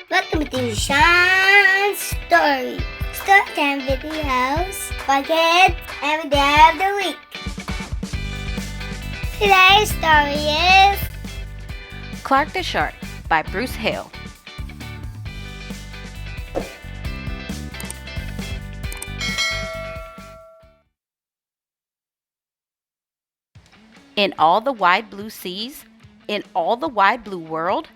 Welcome to Shon's Storytime videos for kids every day of the week. Today's story is Clark the Shark by Bruce Hale. In all the wide blue seas, in all the wide blue world,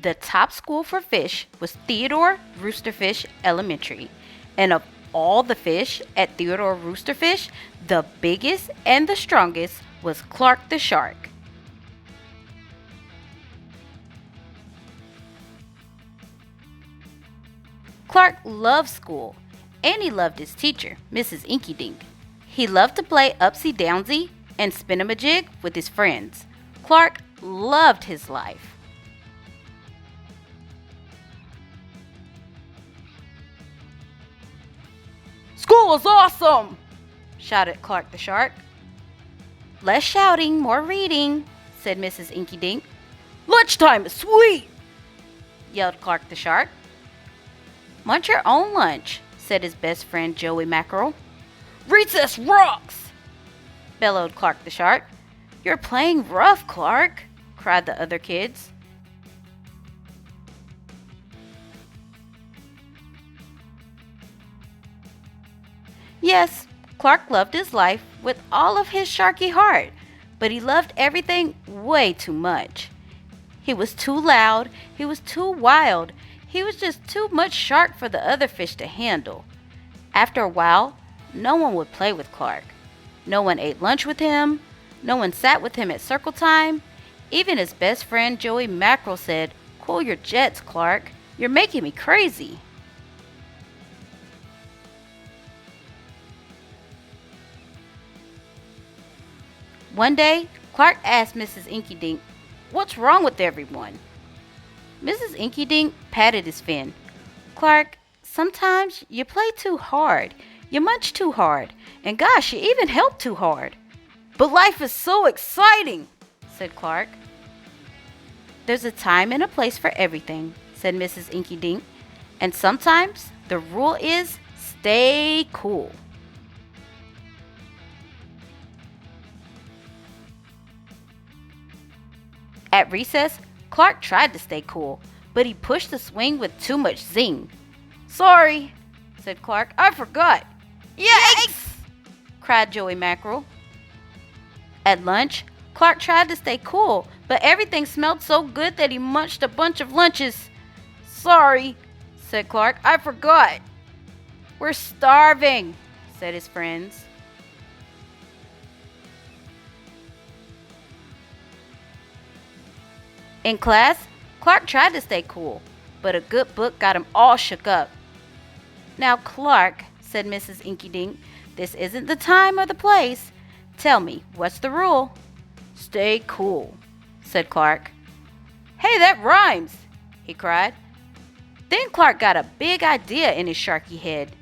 the top school for fish was Theodore Roosterfish Elementary. And of all the fish at Theodore Roosterfish, the biggest and the strongest was Clark the Shark. Clark loved school, and he loved his teacher, Mrs. Inky Dink. He loved to play upsy-downsy and spin-a-majig with his friends. Clark loved his life. "School is awesome!" shouted Clark the Shark. "Less shouting, more reading," said Mrs. Inky Dink. "Lunchtime is sweet!" yelled Clark the Shark. "Munch your own lunch," said his best friend Joey Mackerel. "Recess rocks!" bellowed Clark the Shark. "You're playing rough, Clark," cried the other kids. Yes, Clark loved his life with all of his sharky heart, but he loved everything way too much. He was too loud, he was too wild, he was just too much shark for the other fish to handle. After a while, no one would play with Clark. No one ate lunch with him, no one sat with him at circle time. Even his best friend Joey Mackerel said, "Cool your jets, Clark, you're making me crazy." One day, Clark asked Mrs. Inky Dink, "What's wrong with everyone?" Mrs. Inky Dink patted his fin. "Clark, sometimes you play too hard, you munch too hard, and gosh, you even help too hard." "But life is so exciting," said Clark. "There's a time and a place for everything," said Mrs. Inky Dink, "and sometimes the rule is stay cool." At recess, Clark tried to stay cool, but he pushed the swing with too much zing. "Sorry," said Clark, "I forgot." "Yikes!" cried Joey Mackerel. At lunch, Clark tried to stay cool, but everything smelled so good that he munched a bunch of lunches. "Sorry," said Clark, "I forgot." "We're starving," said his friends. In class, Clark tried to stay cool, but a good book got him all shook up. "Now, Clark," said Mrs. Inky Dink, "this isn't the time or the place. Tell me, what's the rule?" "Stay cool," said Clark. "Hey, that rhymes!" he cried. Then Clark got a big idea in his sharky head.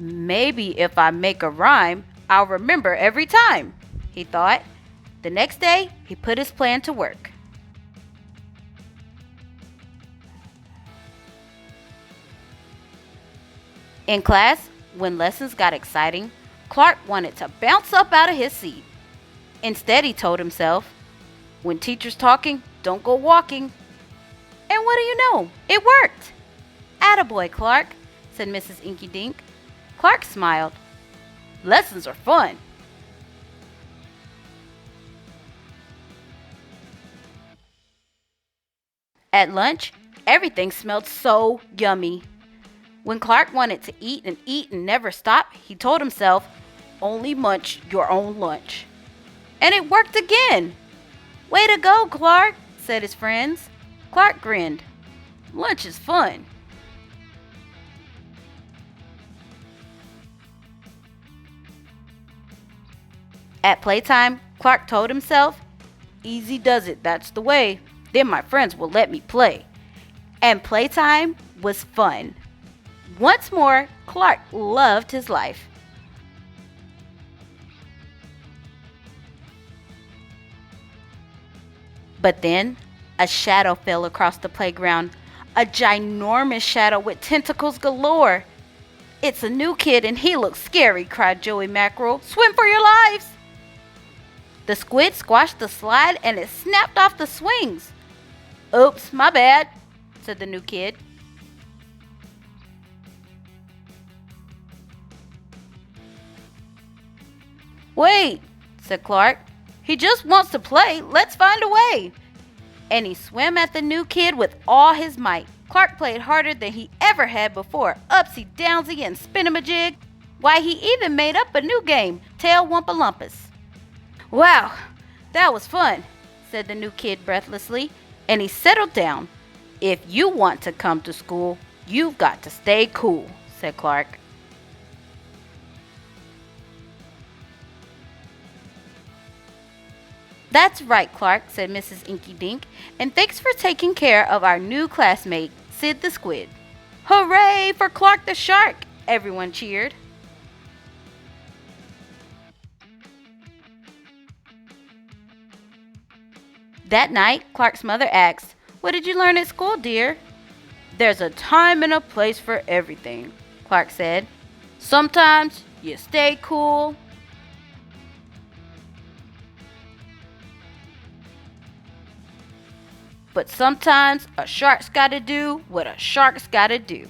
"Maybe if I make a rhyme, I'll remember every time," he thought. The next day, he put his plan to work. In class, when lessons got exciting, Clark wanted to bounce up out of his seat. Instead, he told himself, "When teacher's talking, don't go walking." And what do you know? It worked. "Attaboy, Clark," said Mrs. Inky Dink. Clark smiled. "Lessons are fun." At lunch, everything smelled so yummy. When Clark wanted to eat and never stop, he told himself, "Only munch your own lunch." And it worked again. "Way to go, Clark," said his friends. Clark grinned. Lunch is fun. At playtime, Clark told himself, "Easy does it, that's the way. Then my friends will let me play." And playtime was fun. Once more, Clark loved his life. But then, a shadow fell across the playground. A ginormous shadow with tentacles galore. It's a new kid and he looks scary, cried Joey Mackerel. Swim for your lives! The squid squashed the slide and it snapped off the swings. Oops, my bad, said the new kid. Wait, said Clark. He just wants to play. Let's find a way. And he swam at the new kid with all his might. Clark played harder than he ever had before. Upsy, downsy, and spin-a-majig. Why, he even made up a new game, Tail Wumpa-Lumpus. Wow, that was fun, said the new kid breathlessly, and he settled down. If you want to come to school, you've got to stay cool, said Clark. That's right, Clark, said Mrs. Inky Dink, and thanks for taking care of our new classmate, Sid the Squid. Hooray for Clark the Shark! Everyone cheered. That night, Clark's mother asked, What did you learn at school, dear? There's a time and a place for everything, Clark said. Sometimes you stay cool. But sometimes a shark's gotta do what a shark's gotta do.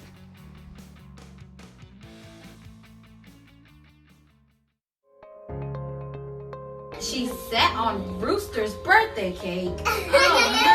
She sat on Rooster's birthday cake. Oh